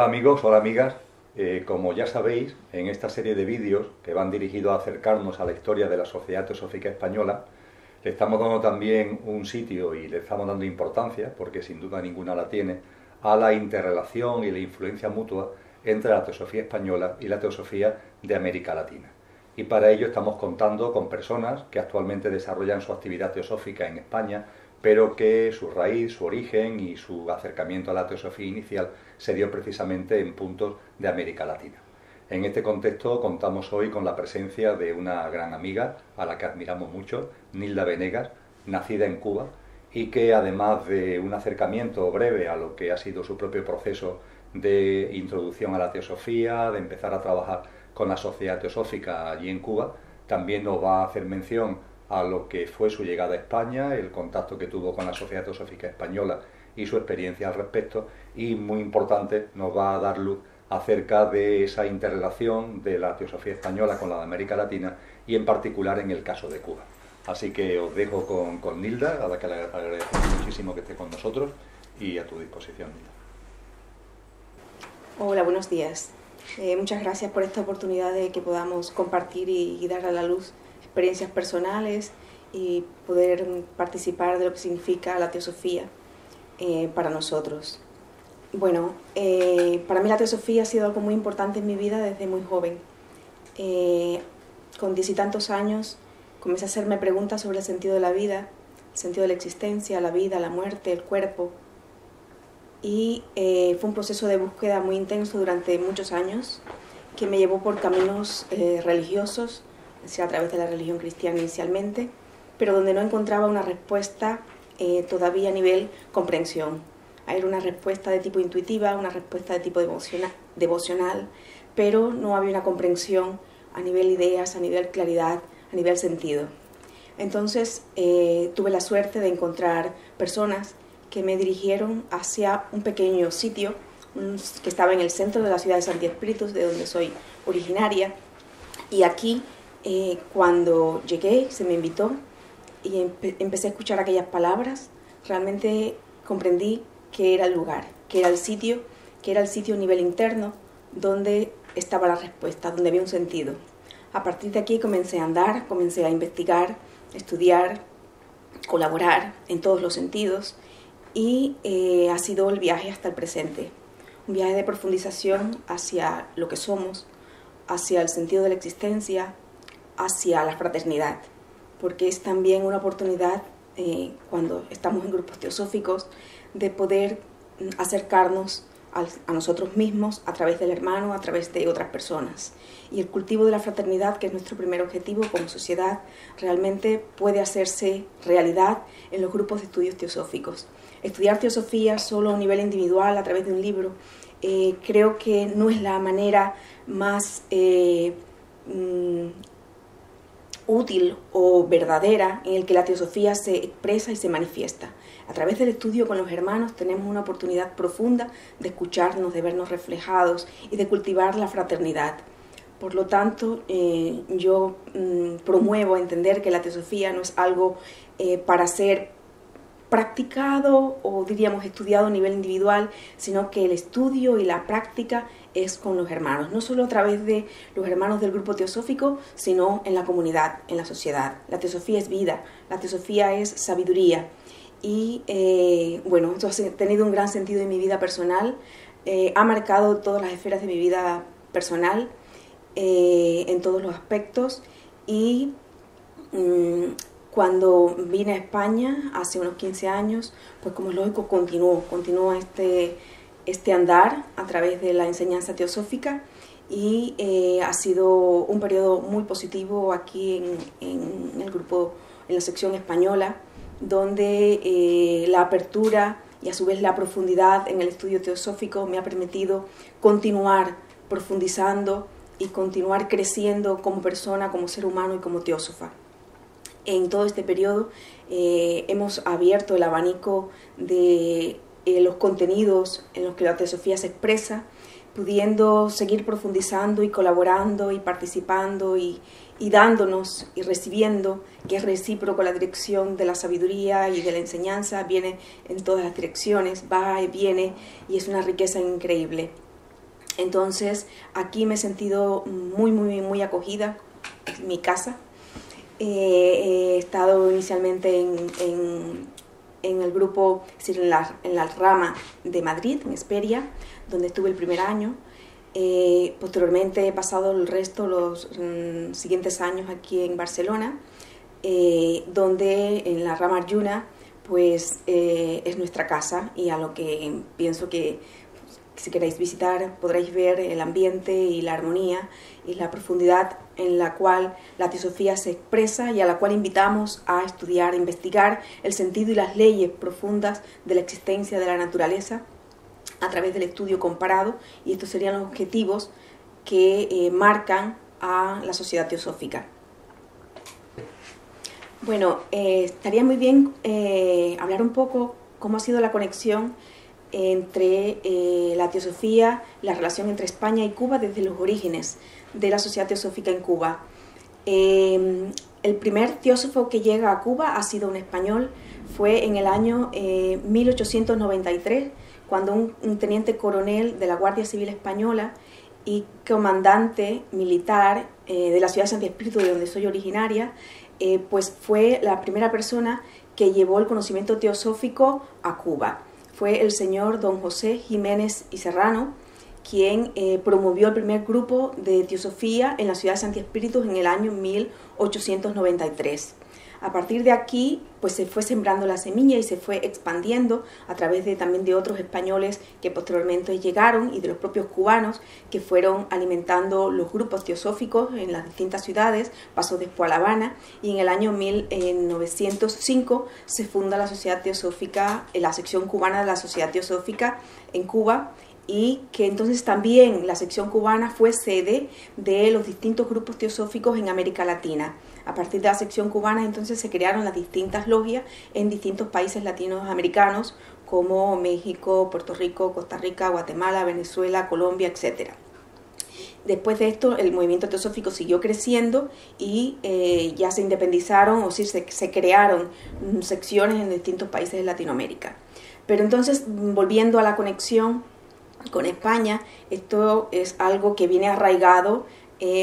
amigos, hola amigas. Como ya sabéis, en esta serie de vídeos que van dirigidos a acercarnos a la historia de la Sociedad Teosófica Española, le estamos dando también un sitio y le estamos dando importancia, porque sin duda ninguna la tiene, a la interrelación y la influencia mutua entre la Teosofía Española y la Teosofía de América Latina. Y para ello estamos contando con personas que actualmente desarrollan su actividad teosófica en España, pero que su raíz, su origen y su acercamiento a la teosofía inicial se dio precisamente en puntos de América Latina. En este contexto contamos hoy con la presencia de una gran amiga a la que admiramos mucho, Nilda Venegas, nacida en Cuba, y que además de un acercamiento breve a lo que ha sido su propio proceso de introducción a la teosofía, de empezar a trabajar con la Sociedad Teosófica allí en Cuba, también nos va a hacer mención a lo que fue su llegada a España, el contacto que tuvo con la Sociedad Teosófica Española y su experiencia al respecto, y muy importante nos va a dar luz acerca de esa interrelación de la teosofía española con la de América Latina y en particular en el caso de Cuba. Así que os dejo con Nilda, a la que le agradecemos muchísimo que esté con nosotros, y a tu disposición, Nilda. Hola, buenos días. Muchas gracias por esta oportunidad de que podamos compartir y dar a la luz experiencias personales y poder participar de lo que significa la teosofía para nosotros. Bueno, para mí la teosofía ha sido algo muy importante en mi vida desde muy joven. Con 10 y tantos años comencé a hacerme preguntas sobre el sentido de la vida, el sentido de la existencia, la vida, la muerte, el cuerpo. Y fue un proceso de búsqueda muy intenso durante muchos años que me llevó por caminos religiosos, a través de la religión cristiana inicialmente, pero donde no encontraba una respuesta todavía a nivel comprensión. Era una respuesta de tipo intuitiva, una respuesta de tipo devocional, pero no había una comprensión a nivel ideas, a nivel claridad, a nivel sentido. Entonces tuve la suerte de encontrar personas que me dirigieron hacia un pequeño sitio que estaba en el centro de la ciudad de Santi Espíritus, de donde soy originaria, y aquí cuando llegué se me invitó y empecé a escuchar aquellas palabras. Realmente comprendí que era el lugar, que era el sitio a nivel interno donde estaba la respuesta, donde había un sentido. A partir de aquí comencé a andar, comencé a investigar, estudiar, colaborar en todos los sentidos, y ha sido el viaje hasta el presente, un viaje de profundización hacia lo que somos, hacia el sentido de la existencia, hacia la fraternidad, porque es también una oportunidad cuando estamos en grupos teosóficos de poder acercarnos a nosotros mismos a través del hermano, a través de otras personas. Y el cultivo de la fraternidad, que es nuestro primer objetivo como sociedad, realmente puede hacerse realidad en los grupos de estudios teosóficos. Estudiar teosofía solo a un nivel individual, a través de un libro, creo que no es la manera más útil o verdadera en el que la teosofía se expresa y se manifiesta. A través del estudio con los hermanos tenemos una oportunidad profunda de escucharnos, de vernos reflejados y de cultivar la fraternidad. Por lo tanto, yo promuevo entender que la teosofía no es algo para ser practicado o diríamos estudiado a nivel individual, sino que el estudio y la práctica es con los hermanos, no solo a través de los hermanos del grupo teosófico, sino en la comunidad, en la sociedad. La teosofía es vida, la teosofía es sabiduría, y bueno, esto ha tenido un gran sentido en mi vida personal, ha marcado todas las esferas de mi vida personal, en todos los aspectos, y cuando vine a España hace unos 15 años, pues como es lógico, continúa este andar a través de la enseñanza teosófica, y ha sido un periodo muy positivo aquí en el grupo, en la sección española, donde la apertura y a su vez la profundidad en el estudio teosófico me ha permitido continuar profundizando y continuar creciendo como persona, como ser humano y como teósofa. En todo este periodo hemos abierto el abanico de los contenidos en los que la teosofía se expresa, pudiendo seguir profundizando y colaborando y participando y dándonos y recibiendo, que es recíproco. La dirección de la sabiduría y de la enseñanza viene en todas las direcciones, va y viene, y es una riqueza increíble. Entonces aquí me he sentido muy acogida en mi casa. He estado inicialmente en el grupo, es decir, en la rama de Madrid, en Esperia, donde estuve el primer año. Posteriormente he pasado el resto, los siguientes años aquí en Barcelona, donde en la rama Arjuna pues es nuestra casa, y a lo que pienso que si queréis visitar podréis ver el ambiente y la armonía y la profundidad en la cual la teosofía se expresa, y a la cual invitamos a estudiar, a investigar el sentido y las leyes profundas de la existencia de la naturaleza a través del estudio comparado, y estos serían los objetivos que marcan a la sociedad teosófica. Bueno, estaría muy bien hablar un poco cómo ha sido la conexión entre la teosofía, la relación entre España y Cuba desde los orígenes de la sociedad teosófica en Cuba. El primer teósofo que llega a Cuba ha sido un español, fue en el año 1893, cuando un teniente coronel de la Guardia Civil Española y comandante militar de la ciudad de Santi Espíritu, de donde soy originaria, pues fue la primera persona que llevó el conocimiento teosófico a Cuba. Fue el señor don José Jiménez y Serrano, quien promovió el primer grupo de teosofía en la ciudad de Santi Espíritu en el año 1893. A partir de aquí, pues se fue sembrando la semilla y se fue expandiendo a través también de otros españoles que posteriormente llegaron, y de los propios cubanos que fueron alimentando los grupos teosóficos en las distintas ciudades. Pasó después a La Habana, y en el año 1905 se funda la Sociedad Teosófica, la sección cubana de la Sociedad Teosófica en Cuba, y que entonces también la sección cubana fue sede de los distintos grupos teosóficos en América Latina. A partir de la sección cubana entonces se crearon las distintas logias en distintos países latinoamericanos como México, Puerto Rico, Costa Rica, Guatemala, Venezuela, Colombia, etc. Después de esto el movimiento teosófico siguió creciendo y ya se independizaron, o sí, se crearon secciones en distintos países de Latinoamérica. Pero entonces, volviendo a la conexión con España, esto es algo que viene arraigado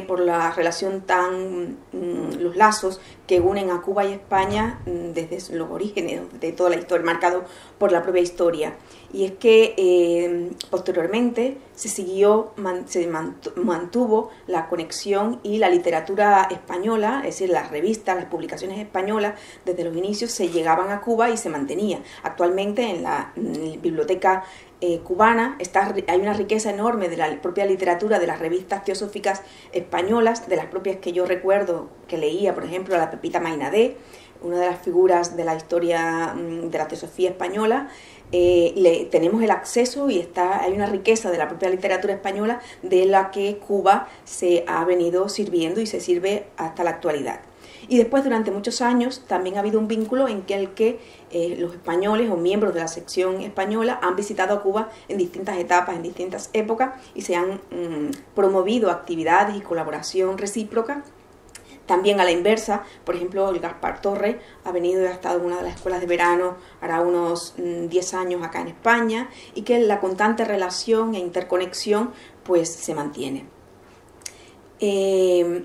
por la relación los lazos que unen a Cuba y España desde los orígenes de toda la historia, marcado por la propia historia. Y es que posteriormente se mantuvo la conexión, y la literatura española, es decir, las revistas, las publicaciones españolas, desde los inicios se llegaban a Cuba y se mantenía. Actualmente en la biblioteca cubana hay una riqueza enorme de la propia literatura, de las revistas teosóficas españolas, de las propias que yo recuerdo que leía, por ejemplo, a la Pepita Mainadé, una de las figuras de la historia de la teosofía española. Tenemos el acceso, y hay una riqueza de la propia literatura española de la que Cuba se ha venido sirviendo y se sirve hasta la actualidad. Y después, durante muchos años, también ha habido un vínculo en el que los españoles o miembros de la sección española han visitado a Cuba en distintas etapas, en distintas épocas, y se han promovido actividades y colaboración recíproca. También a la inversa, por ejemplo, el Gaspar Torre ha venido y ha estado en una de las escuelas de verano hará unos 10 años acá en España, y que la constante relación e interconexión pues se mantiene.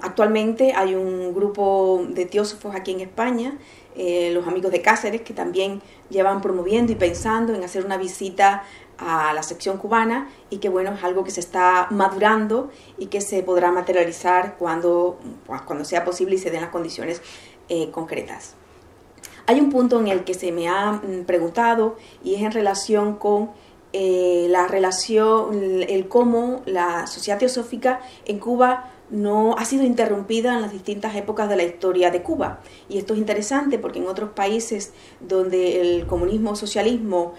Actualmente hay un grupo de teósofos aquí en España, los amigos de Cáceres, que también llevan promoviendo y pensando en hacer una visita a la sección cubana, y que bueno, es algo que se está madurando y que se podrá materializar cuando sea posible y se den las condiciones concretas. Hay un punto en el que se me ha preguntado, y es en relación con cómo la sociedad teosófica en Cuba no ha sido interrumpida en las distintas épocas de la historia de Cuba. Y esto es interesante porque en otros países donde el comunismo o socialismo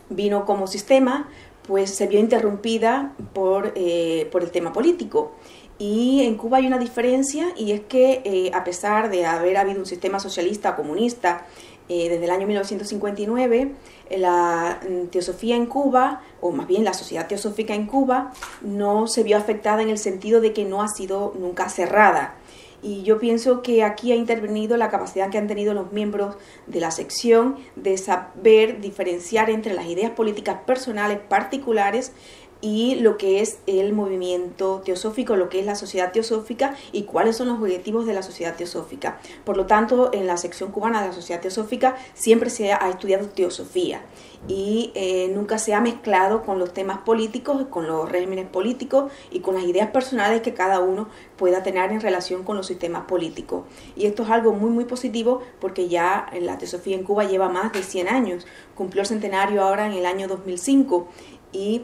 vino como sistema, pues se vio interrumpida por el tema político. Y en Cuba hay una diferencia, y es que a pesar de haber habido un sistema socialista comunista desde el año 1959, la teosofía en Cuba, o más bien la sociedad teosófica en Cuba, no se vio afectada en el sentido de que no ha sido nunca cerrada. Y yo pienso que aquí ha intervenido la capacidad que han tenido los miembros de la sección de saber diferenciar entre las ideas políticas personales particulares y lo que es el movimiento teosófico, lo que es la sociedad teosófica y cuáles son los objetivos de la sociedad teosófica. Por lo tanto, en la sección cubana de la sociedad teosófica siempre se ha estudiado teosofía y nunca se ha mezclado con los temas políticos, con los regímenes políticos y con las ideas personales que cada uno pueda tener en relación con los sistemas políticos. Y esto es algo muy muy positivo porque ya la teosofía en Cuba lleva más de 100 años, cumplió el centenario ahora en el año 2005 y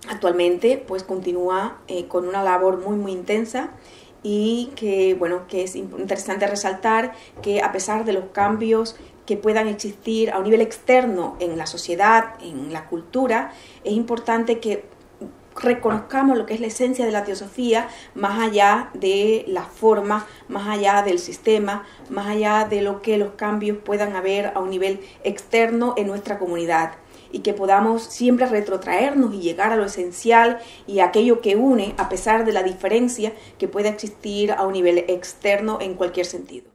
actualmente pues continúa con una labor muy muy intensa y que bueno, que es interesante resaltar que a pesar de los cambios que puedan existir a un nivel externo en la sociedad, en la cultura, es importante que reconozcamos lo que es la esencia de la teosofía más allá de la forma, más allá del sistema, más allá de lo que los cambios puedan haber a un nivel externo en nuestra comunidad, y que podamos siempre retrotraernos y llegar a lo esencial y a aquello que une a pesar de la diferencia que pueda existir a un nivel externo en cualquier sentido.